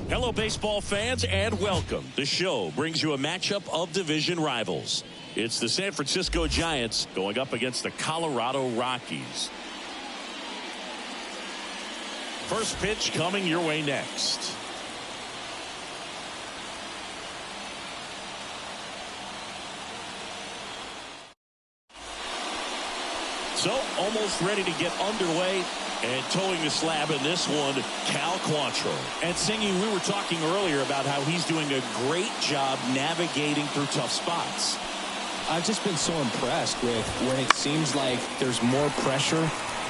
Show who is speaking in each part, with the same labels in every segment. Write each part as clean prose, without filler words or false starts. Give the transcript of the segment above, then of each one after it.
Speaker 1: Hello, baseball fans, and welcome. The show brings you a matchup of division rivals. It's the San Francisco Giants going up against the Colorado Rockies. First pitch coming your way next. So, almost ready to get underway. And towing the slab in this one, Cal Quantrill.
Speaker 2: And Singy, we were talking earlier about how he's doing a great job navigating through tough spots.
Speaker 3: I've just been so impressed with when it seems like there's more pressure,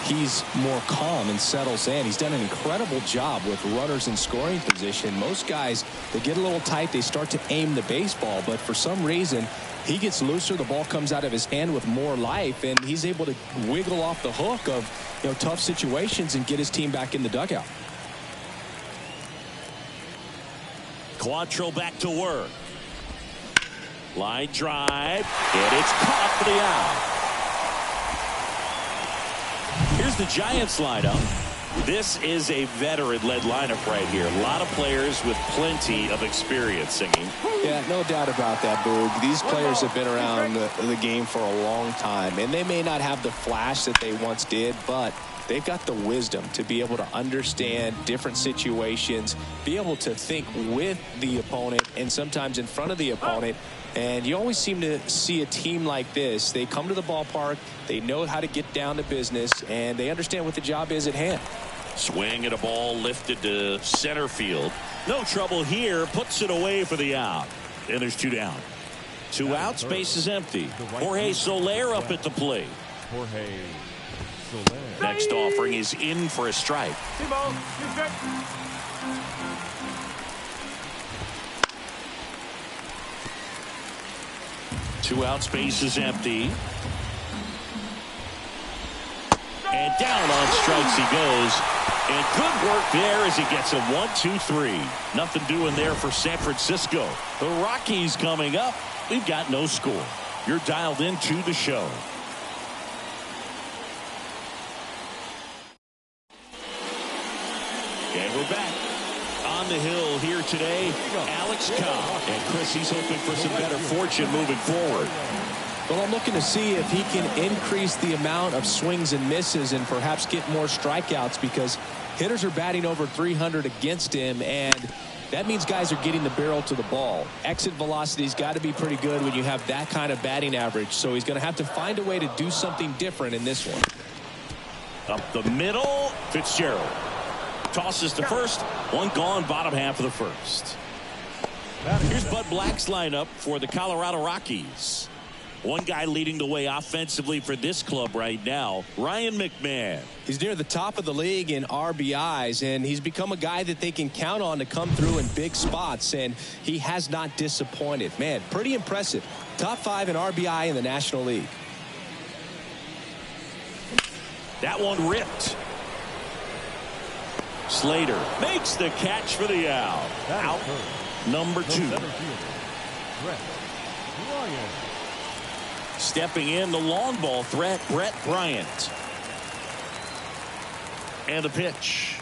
Speaker 3: he's more calm and settles in. He's done an incredible job with runners in scoring position. Most guys, they get a little tight, they start to aim the baseball, but for some reason, he gets looser, the ball comes out of his hand with more life, and he's able to wiggle off the hook of tough situations and get his team back in the dugout.
Speaker 1: Quantrill back to work. Line drive, and it's caught for the out. Here's the Giants lineup. This is a veteran-led lineup right here. A lot of players with plenty of experience. Singing.
Speaker 3: Yeah, no doubt about that, Boog. These players have been around the game for a long time, and they may not have the flash that they once did, but they've got the wisdom to be able to understand different situations, be able to think with the opponent and sometimes in front of the opponent. And you always seem to see a team like this. They come to the ballpark, they know how to get down to business, and they understand what the job is at hand.
Speaker 1: Swing at a ball lifted to center field. No trouble here. Puts it away for the out. And there's two down. Two outs. Base is empty. Jorge Soler up at the plate. Next offering is in for a strike. Two outs. Base is empty. And down on strikes he goes. And good work there as he gets a 1-2-3. Nothing doing there for San Francisco. The Rockies coming up. We've got no score. You're dialed into the show. And we're back. On the hill here today, Alex Cobb. And Chris, he's hoping for some better fortune moving forward.
Speaker 3: Well, I'm looking to see if he can increase the amount of swings and misses and perhaps get more strikeouts, because hitters are batting over 300 against him, and that means guys are getting the barrel to the ball. Exit velocity's got to be pretty good when you have that kind of batting average, so he's going to have to find a way to do something different in this one.
Speaker 1: Up the middle, Fitzgerald. Tosses to first. One gone, bottom half of the first. Here's Bud Black's lineup for the Colorado Rockies. One guy leading the way offensively for this club right now, Ryan McMahon.
Speaker 3: He's near the top of the league in RBIs, and he's become a guy that they can count on to come through in big spots, and he has not disappointed. Man, pretty impressive. Top 5 in RBI in the National League.
Speaker 1: That one ripped. Slater makes the catch for the out. Out number 2. Stepping in, the long ball threat, Brett Bryant. And the pitch.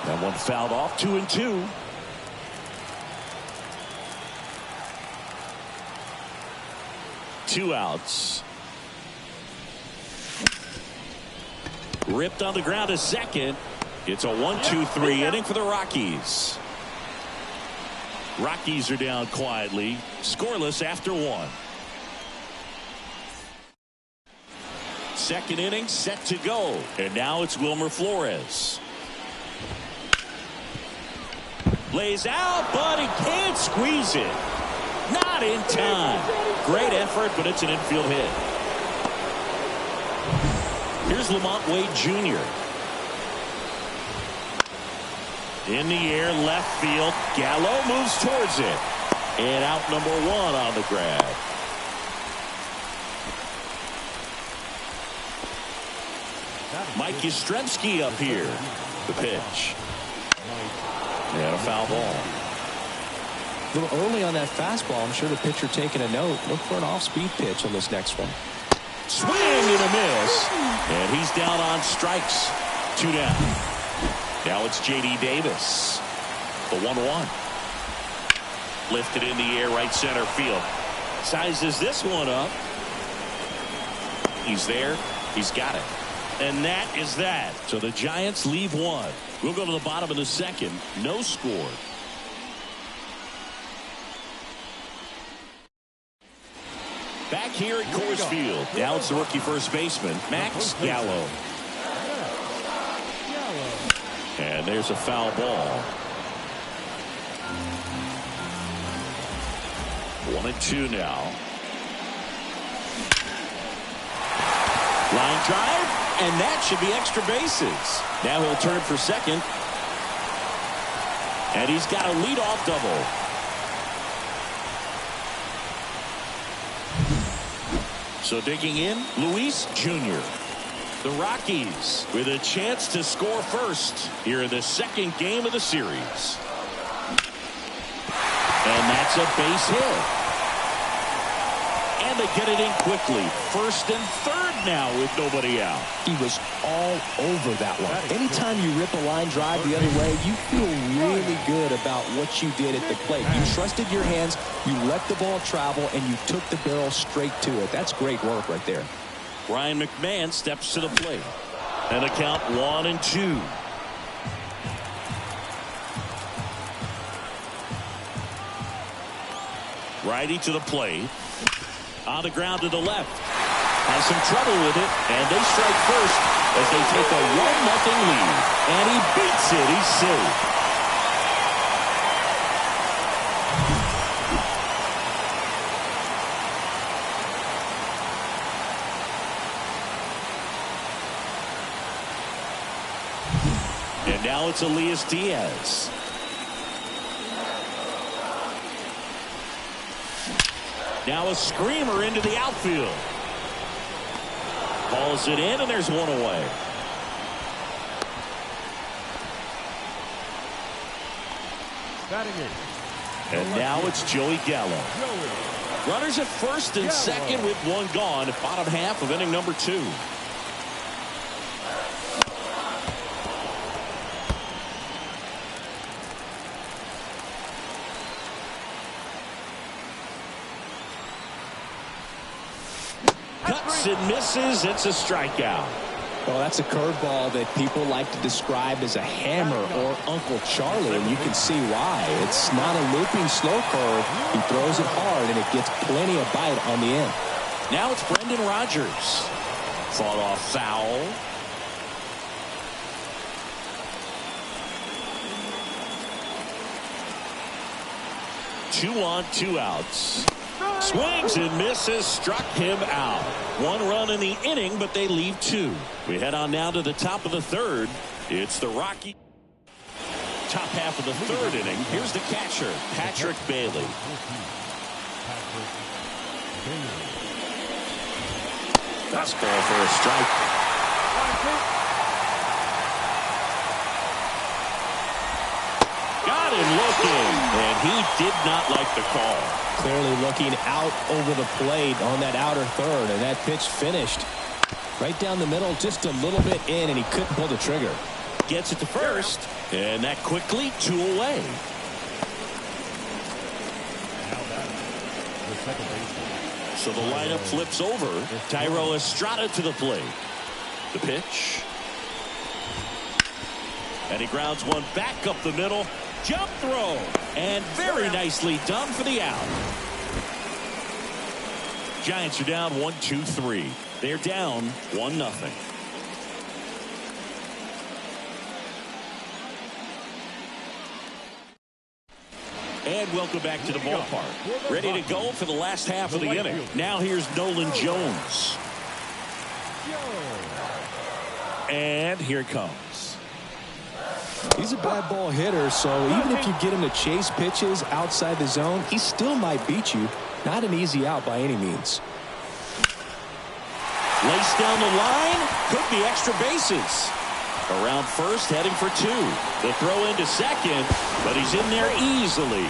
Speaker 1: That one fouled off, 2-2. Two outs. Ripped on the ground to second. It's a 1-2-3 inning for the Rockies. Rockies are down quietly, scoreless after 1. Second inning set to go, and now it's Wilmer Flores. Lays out, but he can't squeeze it. Not in time. Great effort, but it's an infield hit. Here's Lamont Wade Jr. In the air, left field. Gallo moves towards it. And out number 1 on the grab. Mike Yastrzemski up here. The pitch. And a foul ball.
Speaker 3: A little early on that fastball. I'm sure the pitcher taking a note. Look for an off-speed pitch on this next one.
Speaker 1: Swing and a miss. And he's down on strikes. 2 down. Now it's J.D. Davis. The 1-1. Lifted in the air, right center field. Sizes this one up. He's there. He's got it. And that is that. So the Giants leave one. We'll go to the bottom of the second. No score. Back here at Coors Field. Now it's the rookie first baseman, Max Gallo. And there's a foul ball. 1-2 now. Line drive, and that should be extra bases. Now he'll turn for second. And he's got a leadoff double. So digging in, Luis Jr. The Rockies with a chance to score first here in the second game of the series. And that's a base hit. And they get it in quickly. First and third now with nobody out.
Speaker 3: He was all over that one. Anytime you rip a line drive the other way, you feel really good about what you did at the plate. You trusted your hands, you let the ball travel, and you took the barrel straight to it. That's great work right there.
Speaker 1: Ryan McMahon steps to the plate. And a count 1-2. Righty to the plate. On the ground to the left. Has some trouble with it. And they strike first as they take a 1-0 lead. And he beats it. He's safe. And now it's Elias Diaz. Now a screamer into the outfield. Balls it in, and there's one away. And now it's Joey Gallo. Runners at first and second with one gone. Bottom half of inning number 2. Cuts and misses. It's a strikeout.
Speaker 3: Well, that's a curveball that people like to describe as a hammer or Uncle Charlie, and you can see why. It's not a looping slow curve. He throws it hard, and it gets plenty of bite on the end.
Speaker 1: Now it's Brendan Rodgers. Fought off foul. Two on, 2 outs. Swings and misses, struck him out. 1 run in the inning, but they leave 2. We head on now to the top of the third. It's the Rockies. Top half of the third inning. Here's the catcher, Patrick Bailey. Fastball for a strike. Got him looking, and he did not like the call.
Speaker 3: Clearly looking out over the plate on that outer third, and that pitch finished right down the middle, just a little bit in, and he couldn't pull the trigger.
Speaker 1: Gets it to first, and that quickly 2 away. So the lineup flips over. Thairo Estrada to the plate. The pitch. And he grounds one back up the middle. Jump throw. And very nicely done for the out. Giants are down 1-2-3. They're down 1-0. And welcome back to the ballpark. Ready to go for the last half of the inning. Now here's Nolan Jones. And here it comes.
Speaker 3: He's a bad ball hitter, so even if you get him to chase pitches outside the zone, he still might beat you. Not an easy out by any means.
Speaker 1: Laced down the line. Could be extra bases. Around first, heading for 2. The throw into second, but he's in there easily.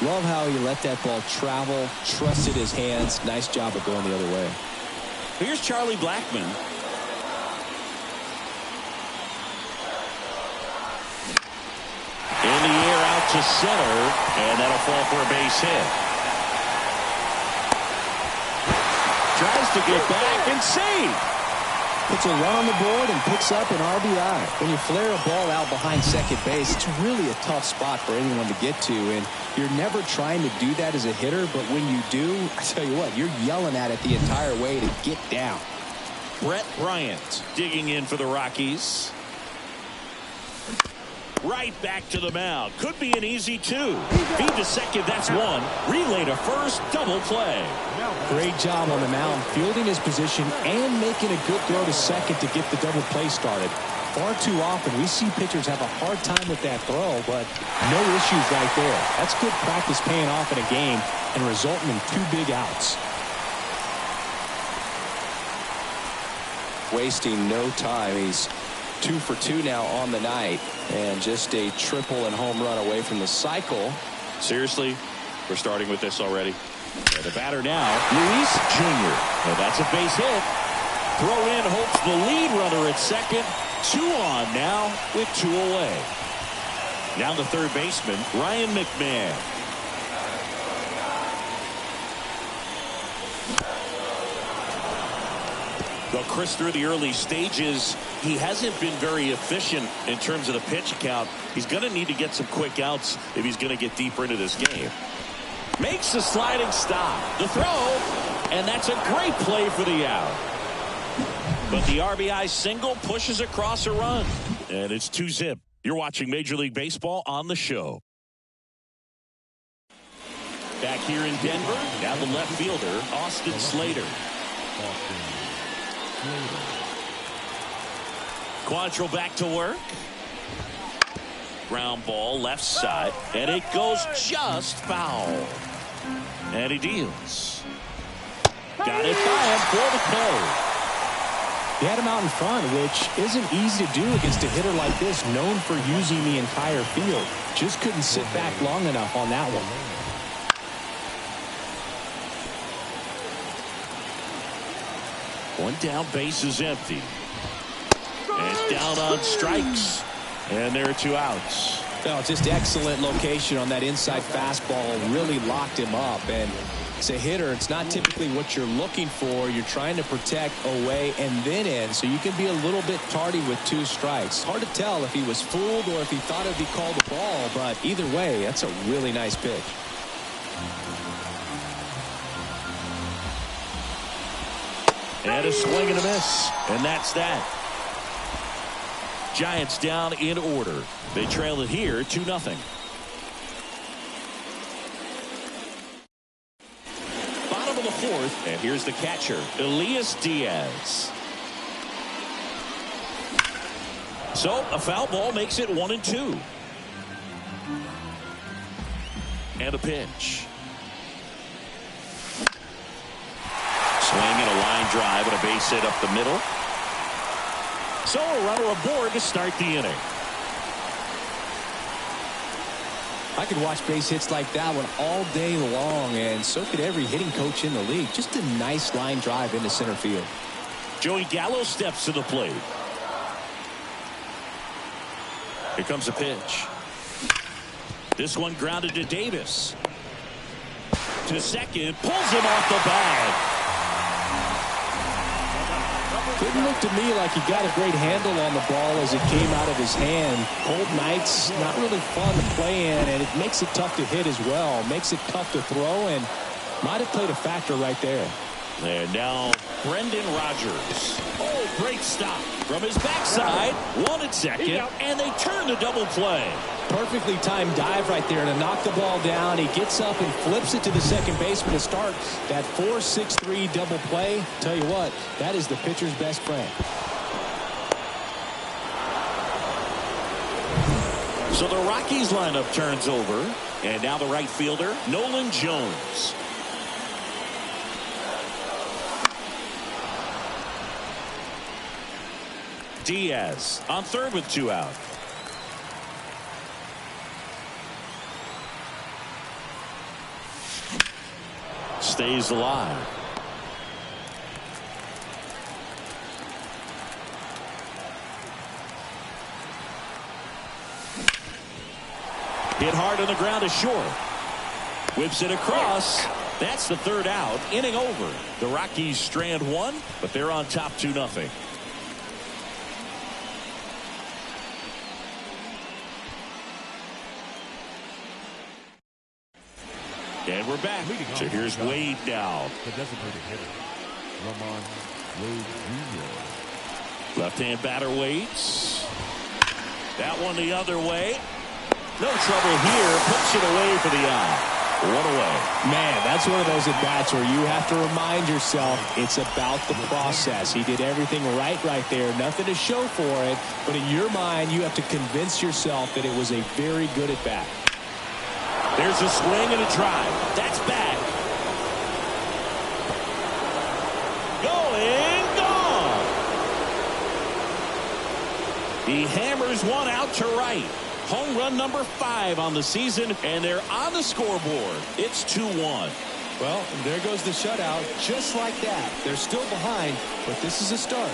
Speaker 3: Love how he let that ball travel, trusted his hands. Nice job of going the other way.
Speaker 1: Here's Charlie Blackmon. to center, and that'll fall for a base hit. Tries to get back and save.
Speaker 2: Puts a run on the board and picks up an RBI. When you flare a ball out behind second base, it's really a tough spot for anyone to get to, and you're never trying to do that as a hitter, but when you do, I tell you what, you're yelling at it the entire way to get down.
Speaker 1: Brett Bryant digging in for the Rockies. Right back to the mound. Could be an easy two. Feed to second, that's one. Relay to first, double play.
Speaker 2: Great job on the mound, fielding his position and making a good throw to second to get the double play started. Far too often we see pitchers have a hard time with that throw, but no issues right there. That's good practice paying off in a game and resulting in 2 big outs.
Speaker 3: Wasting no time. He's 2 for 2 now on the night, and just a triple and home run away from the cycle.
Speaker 1: Seriously, we're starting with this already. And the batter now, Luis Jr. And that's a base hit. Throw in hopes the lead runner at second. 2 on now with 2 away. Now the third baseman, Ryan McMahon. Well, Chris, through the early stages, he hasn't been very efficient in terms of the pitch count. He's going to need to get some quick outs if he's going to get deeper into this game. Makes a sliding stop. The throw, and that's a great play for the out. But the RBI single pushes across a run. And it's 2-zip. You're watching Major League Baseball on the show. Back here in Denver, now the left fielder, Austin Slater. Quantrill back to work. Ground ball left side, and it goes just foul. And he deals. Got it by him for the play.
Speaker 2: He had him out in front, which isn't easy to do against a hitter like this, known for using the entire field. Just couldn't sit back long enough on that one.
Speaker 1: One down, base is empty. And down on strikes. And there are 2 outs.
Speaker 2: Well, just excellent location on that inside fastball. Really locked him up. And as a hitter, it's not typically what you're looking for. You're trying to protect away and then in. So you can be a little bit tardy with 2 strikes. Hard to tell if he was fooled or if he thought it'd be called a ball. But either way, that's a really nice pitch.
Speaker 1: And a swing and a miss. And that's that. Giants down in order. They trail it here 2-0. Bottom of the 4th, and here's the catcher, Elias Diaz. So a foul ball makes it 1-2. And a pitch. Swing and a line drive and a base hit up the middle. So a runner aboard to start the inning.
Speaker 2: I could watch base hits like that one all day long, and so could every hitting coach in the league. Just a nice line drive into center field.
Speaker 1: Joey Gallo steps to the plate. Here comes a pitch. This one grounded to Davis. To second, pulls him off the bag.
Speaker 2: Didn't look to me like he got a great handle on the ball as it came out of his hand. Cold nights, not really fun to play in, and it makes it tough to hit as well. Makes it tough to throw, and might have played a factor right there.
Speaker 1: And now Brendan Rodgers. Oh, great stop from his backside. 1 at second, and they turn the double play.
Speaker 2: Perfectly timed dive right there to knock the ball down. He gets up and flips it to the second baseman to start that 4-6-3 double play. Tell you what, that is the pitcher's best friend.
Speaker 1: So the Rockies lineup turns over, and now the right fielder, Nolan Jones. Diaz on third with 2 out. Stays alive. Hit hard on the ground is short. Whips it across. That's the third out. Inning over. The Rockies strand one, but they're on top 2-0. And we're back. So here's Wade now.
Speaker 4: The designated hitter, Ramon Wade Jr.
Speaker 1: Left-hand batter waits. That one the other way. No trouble here. Puts it away for the out. One away.
Speaker 2: Man, that's one of those at-bats where you have to remind yourself it's about the process. He did everything right there. Nothing to show for it. But in your mind, you have to convince yourself that it was a very good at-bat.
Speaker 1: There's a swing and a drive. That's back. Going, gone. He hammers one out to right. Home run number 5 on the season, and they're on the scoreboard. It's 2-1.
Speaker 2: Well, there goes the shutout. Just like that. They're still behind, but this is a start.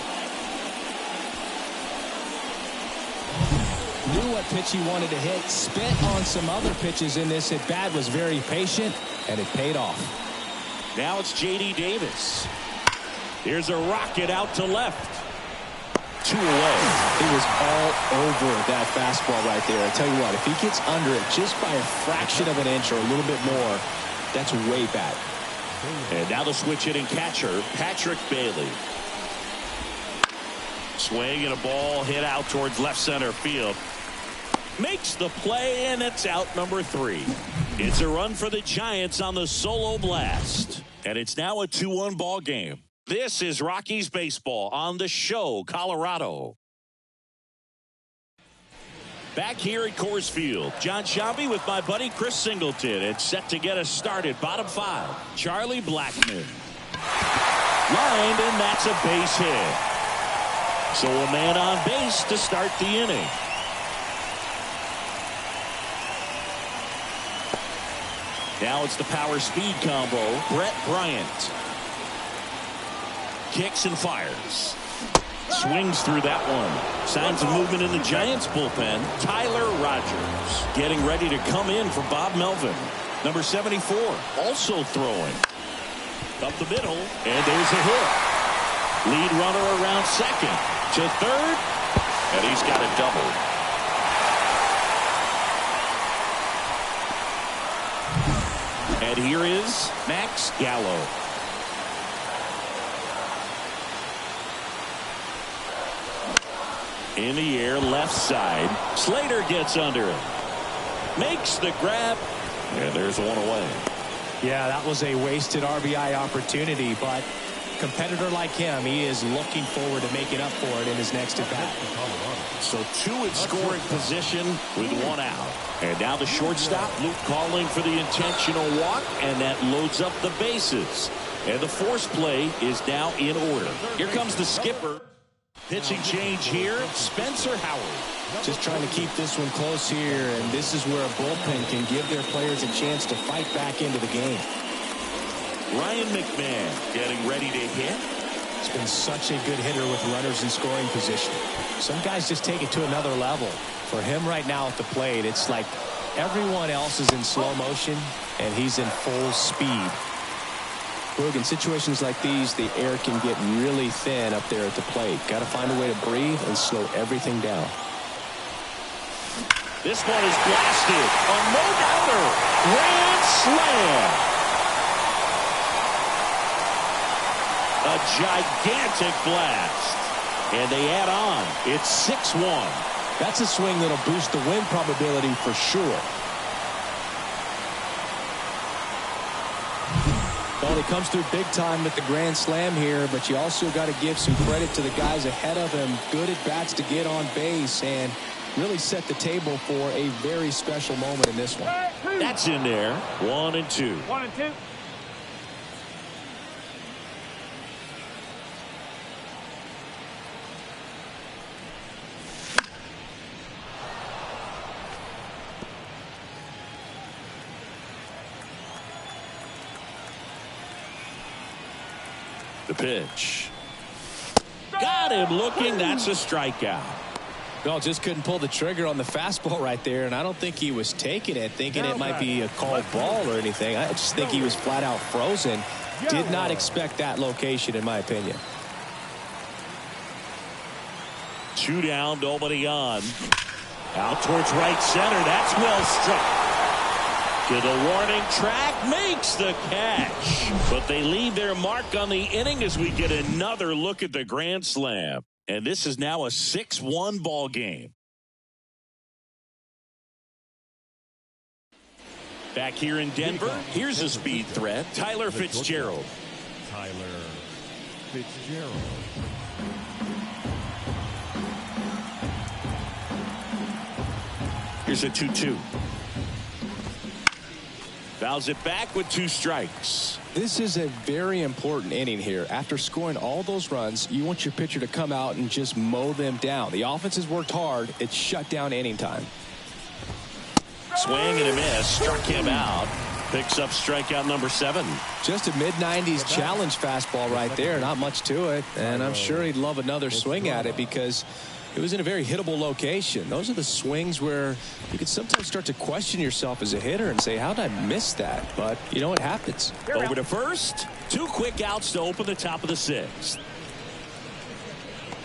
Speaker 2: Knew what pitch he wanted to hit. Spent on some other pitches in this at bat. Was very patient, and it paid off.
Speaker 1: Now it's J.D. Davis. Here's a rocket out to left. 2 away.
Speaker 2: He was all over that fastball right there. I tell you what, if he gets under it just by a fraction of an inch or a little bit more, that's way back.
Speaker 1: And now the switch hitting catcher, Patrick Bailey. Swing and a ball hit out towards left center field. Makes the play, and it's out number 3. It's a run for the Giants on the solo blast. And it's now a 2-1 ball game. This is Rockies baseball on the show, Colorado. Back here at Coors Field, John Shabby with my buddy Chris Singleton. It's set to get us started. Bottom 5, Charlie Blackmon. Lined, and that's a base hit. So a man on base to start the inning. Now it's the power speed combo, Brett Bryant. Kicks and fires. Swings through that one. Signs of movement in the Giants bullpen. Tyler Rogers getting ready to come in for Bob Melvin. Number 74 also throwing. Up the middle, and there's a hit. Lead runner around second. To third, and he's got a double. And here is Max Gallo. In the air, left side. Slater gets under it. Makes the grab. And there's one away.
Speaker 2: Yeah, that was a wasted RBI opportunity, but competitor like him, he is looking forward to making up for it in his next at-bat.
Speaker 1: So 2 in scoring position with 1 out. And now the shortstop, Luke calling for the intentional walk, and that loads up the bases. And the force play is now in order. Here comes the skipper. Pitching change here, Spencer Howard.
Speaker 2: Just trying to keep this one close here, and this is where a bullpen can give their players a chance to fight back into the game.
Speaker 1: Ryan McMahon getting ready to hit.
Speaker 2: He's been such a good hitter with runners in scoring position. Some guys just take it to another level. For him right now at the plate, it's like everyone else is in slow motion, and he's in full speed. Boog, in situations like these, the air can get really thin up there at the plate. Got to find a way to breathe and slow everything down.
Speaker 1: This one is blasted. A no-doubter. Grand slam. A gigantic blast. And they add on. It's 6-1.
Speaker 2: That's a swing that'll boost the win probability for sure. Well, he comes through big time with the grand slam here, but you also got to give some credit to the guys ahead of him. Good at bats to get on base and really set the table for a very special moment in this one.
Speaker 1: That's in there. 1-2.
Speaker 4: 1-2.
Speaker 1: The pitch. Got him looking. That's a strikeout.
Speaker 2: Well, just couldn't pull the trigger on the fastball right there, and I don't think he was taking it, thinking it might be a called ball or anything. I just think he was flat out frozen. Did not expect that location, in my opinion.
Speaker 1: 2 down, nobody on. Out towards right center. That's well struck. To the warning track, makes the catch. But they leave their mark on the inning as we get another look at the grand slam. And this is now a 6-1 ball game. Back here in Denver, here's a speed threat, Tyler Fitzgerald.
Speaker 4: Tyler Fitzgerald.
Speaker 1: Here's a 2-2. Fouls it back with 2 strikes.
Speaker 2: This is a very important inning here. After scoring all those runs, you want your pitcher to come out and just mow them down. The offense has worked hard. It's shut down inning time.
Speaker 1: Swing and a miss. Struck him out. Picks up strikeout number 7.
Speaker 2: Just a mid-90s challenge fastball right there. Not much to it. And I'm sure he'd love another swing at it because it was in a very hittable location. Those are the swings where you can sometimes start to question yourself as a hitter and say, how did I miss that? But you know what happens.
Speaker 1: Over to first. 2 quick outs to open the top of the 6th.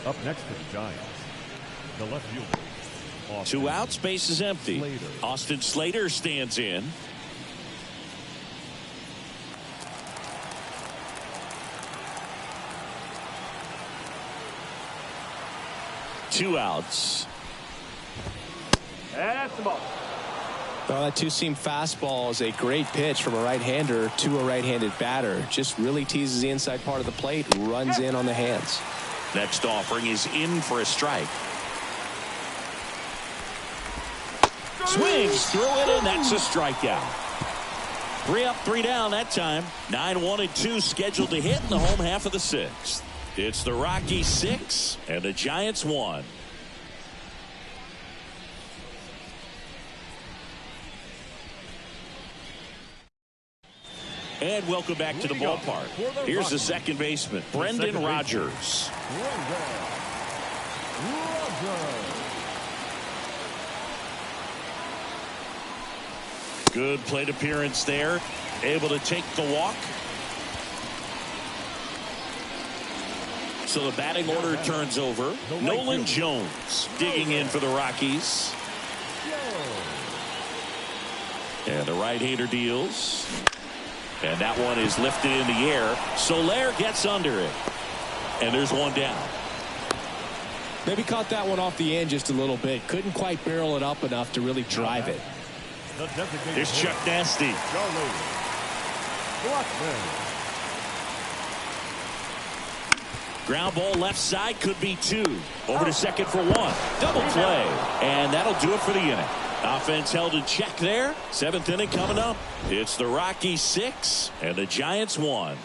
Speaker 4: Up next for the Giants, the left fielder.
Speaker 1: 2 outs, base is empty.
Speaker 4: Slater.
Speaker 1: Austin Slater stands in. Two outs.
Speaker 5: That's the ball.
Speaker 2: Well, that 2-seam fastball is a great pitch from a right-hander to a right-handed batter. Just really teases the inside part of the plate, runs in on the hands.
Speaker 1: Next offering is in for a strike. Swings through it, and that's a strikeout. 3 up, 3 down that time. 9-1-2 scheduled to hit in the home half of the 6th. It's the Rockies 6 and the Giants 1. And welcome back to the ballpark. Here's the second baseman, Brendan Rodgers. Good plate appearance there. Able to take the walk. So the batting order turns over. Nolan Jones digging in for the Rockies. And the right-hander deals. And that one is lifted in the air. Soler gets under it. And there's 1 down.
Speaker 2: Maybe caught that one off the end just a little bit. Couldn't quite barrel it up enough to really drive it.
Speaker 1: Here's Chuck Nasty. Ground ball left side, could be 2. Over to second for 1. Double play. And that'll do it for the inning. Offense held in check there. 7th inning coming up. It's the Rockies 6 and the Giants 1.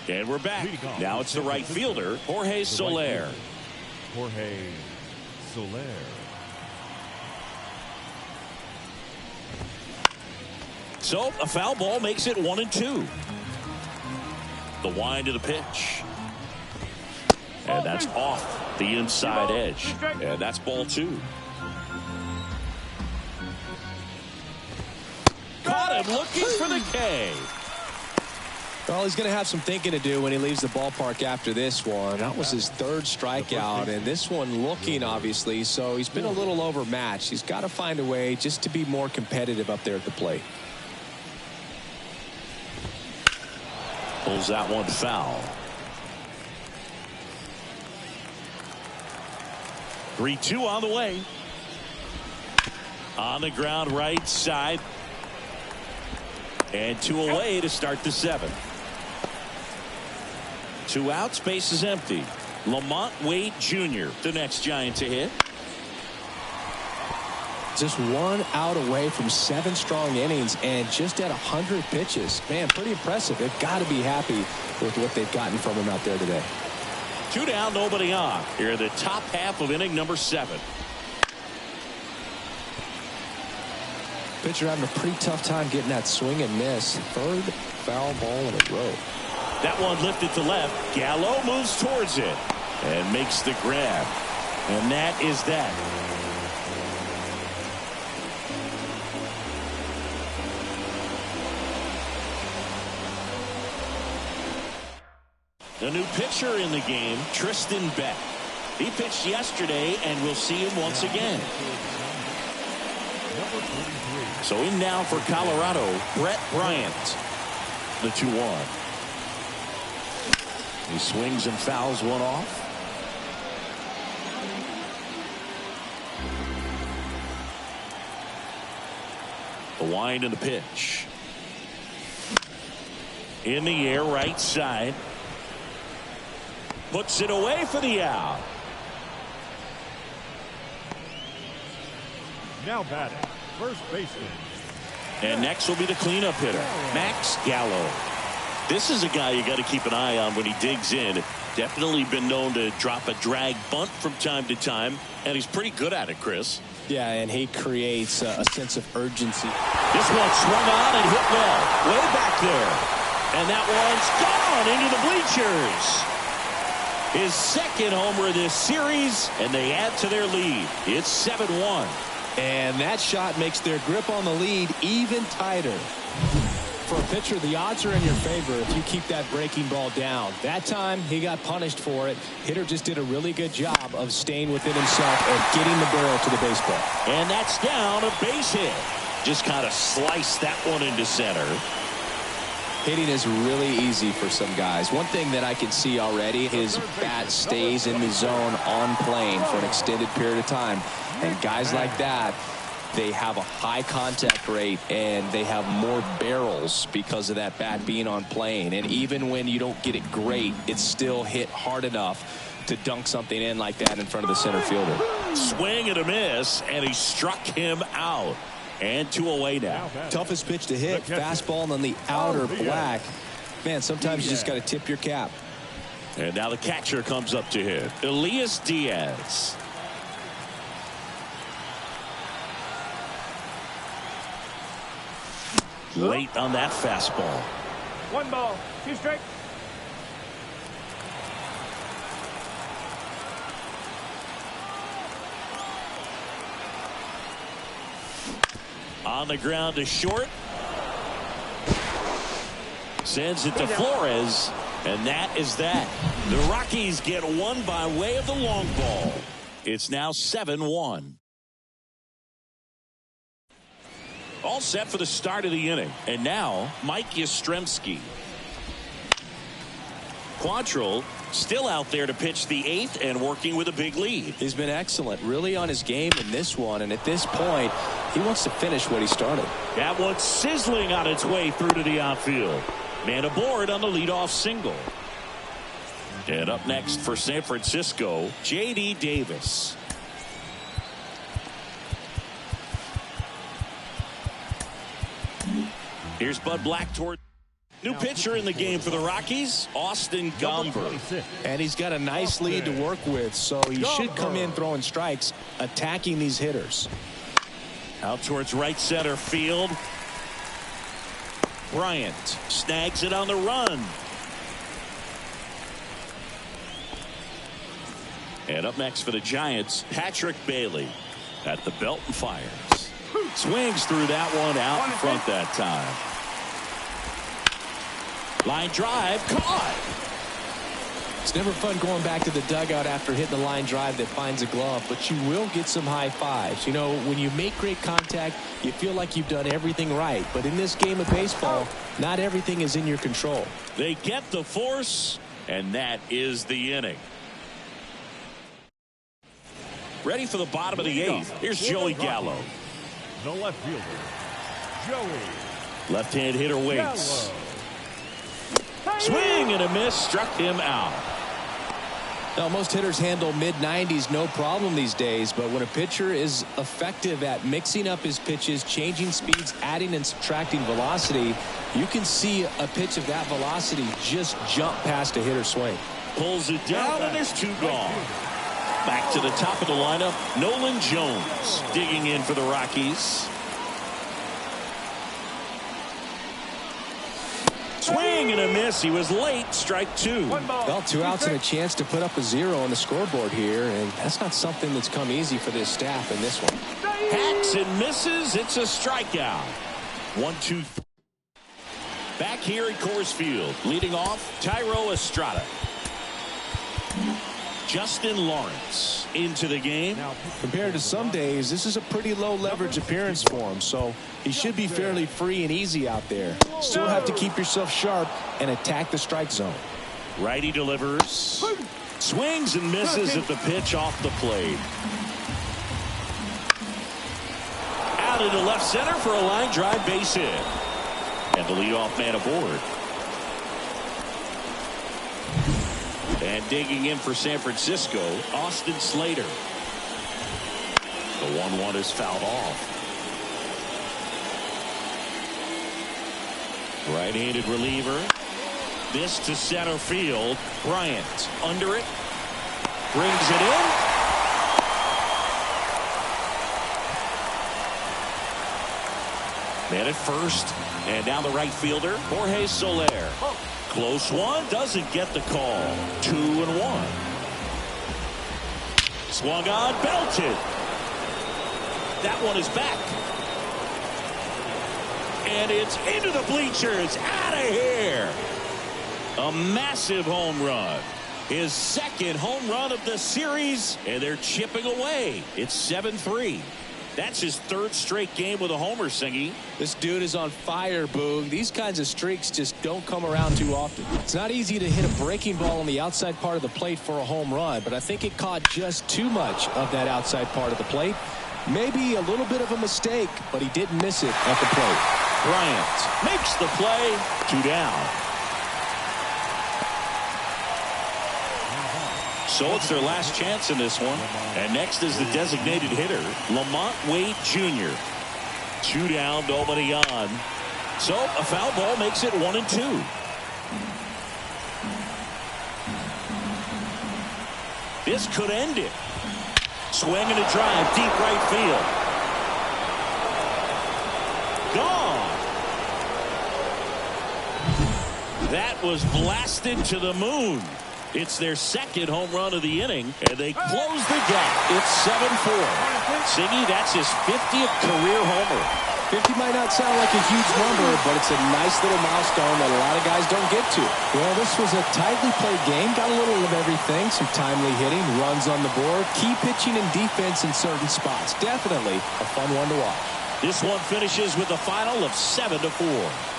Speaker 1: And we're back. Now it's the right fielder, Jorge Soler.
Speaker 4: Jorge Soler.
Speaker 1: So a foul ball makes it 1-2. The wind of the pitch. And that's off the inside edge. And that's ball 2. Caught him looking for the K.
Speaker 2: Well, he's going to have some thinking to do when he leaves the ballpark after this one. That was his 3rd strikeout, and this one looking, obviously, so he's been a little overmatched. He's got to find a way just to be more competitive up there at the plate.
Speaker 1: Pulls that one foul. 3-2 on the way. On the ground right side. And 2 away to start the 7th. 2 outs, base is empty. Lamont Wade Jr., the next Giant to hit.
Speaker 2: Just 1 out away from 7 strong innings and just at 100 pitches. Man, pretty impressive. They've got to be happy with what they've gotten from him out there today.
Speaker 1: 2 down, nobody on. Here in the top half of inning number 7.
Speaker 2: Pitcher having a pretty tough time getting that swing and miss. 3rd foul ball in a row.
Speaker 1: That one lifted to left. Gallo moves towards it and makes the grab. And that is that. The new pitcher in the game, Tristan Beck. He pitched yesterday, and we'll see him once again. So in now for Colorado, Brett Bryant. The 2-1. He swings and fouls one off. The wind and the pitch. In the air, right side. Puts it away for the out.
Speaker 4: Now batting, first baseman.
Speaker 1: And next will be the cleanup hitter, Max Gallo. This is a guy you got to keep an eye on when he digs in. Definitely been known to drop a drag bunt from time to time, and he's pretty good at it, Chris.
Speaker 2: Yeah, and he creates a sense of urgency.
Speaker 1: This one swung on and hit well, way back there. And that one's gone into the bleachers. His second homer this series, and they add to their lead. It's 7-1.
Speaker 2: And that shot makes their grip on the lead even tighter. For a pitcher, the odds are in your favor if you keep that breaking ball down. That time, he got punished for it. Hitter just did a really good job of staying within himself and getting the barrel to the baseball.
Speaker 1: And that's down, a base hit. Just kind of sliced that one into center.
Speaker 2: Hitting is really easy for some guys. One thing that I can see already, his bat stays in the zone on plane for an extended period of time. And guys like that, they have a high contact rate and they have more barrels because of that bat being on plane. And even when you don't get it great, it's still hit hard enough to dunk something in like that in front of the center fielder.
Speaker 1: Swing and a miss, and he struck him out. And 2 away now.
Speaker 2: Toughest pitch to hit, fastball on the outer black. Man, sometimes you just got to tip your cap.
Speaker 1: And now the catcher comes up to hit, Elias Diaz. Late on that fastball.
Speaker 4: 1 ball, 2 strikes.
Speaker 1: On the ground to short. Sends it to Flores. And that is that. The Rockies get one by way of the long ball. It's now 7-1. All set for the start of the inning. And now, Mike Yastrzemski. Quantrill still out there to pitch the 8th and working with a big lead.
Speaker 2: He's been excellent, really on his game in this one. And at this point, he wants to finish what he started.
Speaker 1: That one's sizzling on its way through to the outfield. Man aboard on the leadoff single. And up next for San Francisco, J.D. Davis. Here's Bud Black toward new pitcher in the game for the Rockies, Austin Gomber.
Speaker 2: And he's got a nice lead to work with, so he should come in throwing strikes, attacking these hitters.
Speaker 1: Out towards right center field. Bryant snags it on the run. And up next for the Giants, Patrick Bailey at the belt and fires. Swings through that one out in front that time. Line drive, caught.
Speaker 2: It's never fun going back to the dugout after hitting the line drive that finds a glove, but you will get some high fives. You know, when you make great contact, you feel like you've done everything right. But in this game of baseball, not everything is in your control.
Speaker 1: They get the force, and that is the inning. Ready for the bottom of the 8th. Here's Joey Gallo.
Speaker 4: The left fielder, Joey.
Speaker 1: Left-hand hitter waits. Swing and a miss, struck him out.
Speaker 2: Now, most hitters handle mid-90s no problem these days, but when a pitcher is effective at mixing up his pitches, changing speeds, adding and subtracting velocity, you can see a pitch of that velocity just jump past a hitter's swing.
Speaker 1: Pulls it down, and there's 2 gone. Back to the top of the lineup, Nolan Jones digging in for the Rockies. Swing Swing and a miss. He was late. Strike two.
Speaker 2: Well, 2 outs and a chance to put up a 0 on the scoreboard here, and that's not something that's come easy for this staff in this one.
Speaker 1: Hacks and misses. It's a strikeout. 1-2. Back here at Coors Field, leading off Tyro Estrada. Justin Lawrence into the game.
Speaker 2: Compared to some days, this is a pretty low leverage appearance for him, so he should be fairly free and easy out there. Still have to keep yourself sharp and attack the strike zone.
Speaker 1: Righty delivers. Swings and misses at the pitch off the plate. Out into left center for a line drive base hit. And the leadoff man aboard. And digging in for San Francisco, Austin Slater. The 1-1 is fouled off. Right-handed reliever. This to center field. Bryant under it. Brings it in. Man at first. And now the right fielder, Jorge Soler. Close one. Doesn't get the call. 2-1. Swung on. Belted. That one is back. And it's into the bleachers. Out of here. A massive home run. His second home run of the series. And they're chipping away. It's 7-3. That's his third straight game with a homer, Singy.
Speaker 2: This dude is on fire, Boog. These kinds of streaks just don't come around too often. It's not easy to hit a breaking ball on the outside part of the plate for a home run, but I think it caught just too much of that outside part of the plate. Maybe a little bit of a mistake, but he didn't miss it at the plate.
Speaker 1: Bryant makes the play. 2 down. So it's their last chance in this one. And next is the designated hitter, Lamont Wade Jr. 2 down, nobody on. So a foul ball makes it 1-2. This could end it. Swing and a drive, deep right field. Gone. That was blasted to the moon. It's their second home run of the inning, and they close the gap. It's 7-4. Siggy, that's his 50th career homer.
Speaker 2: 50 might not sound like a huge number, but it's a nice little milestone that a lot of guys don't get to. Well, this was a tightly played game. Got a little of everything. Some timely hitting, runs on the board, key pitching and defense in certain spots. Definitely a fun one to watch.
Speaker 1: This one finishes with a final of 7-4.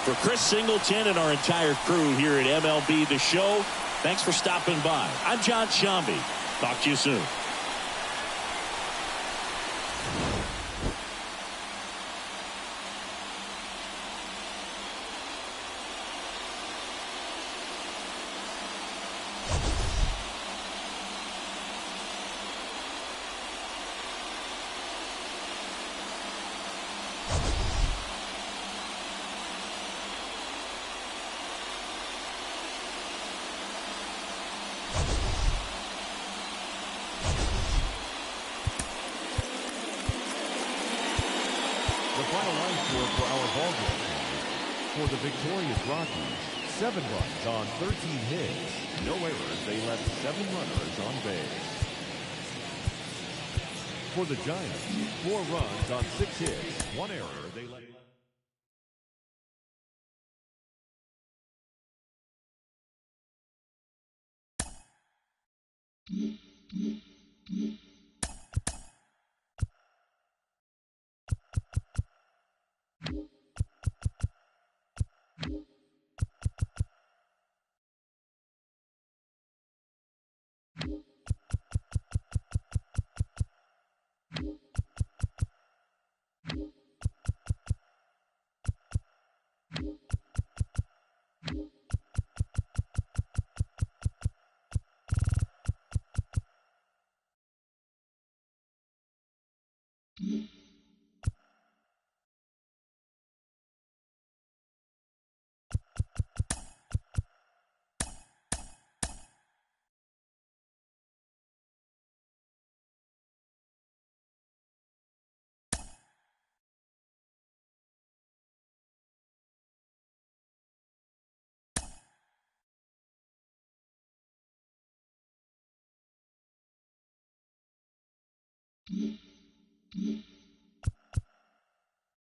Speaker 1: For Chris Singleton and our entire crew here at MLB The Show, thanks for stopping by. I'm John Shambi. Talk to you soon.
Speaker 4: Final line score for our ballgame. For the victorious Rockies, 7 runs on 13 hits. No errors. They left 7 runners on base. For the Giants, 4 runs on 6 hits. 1 error. They left.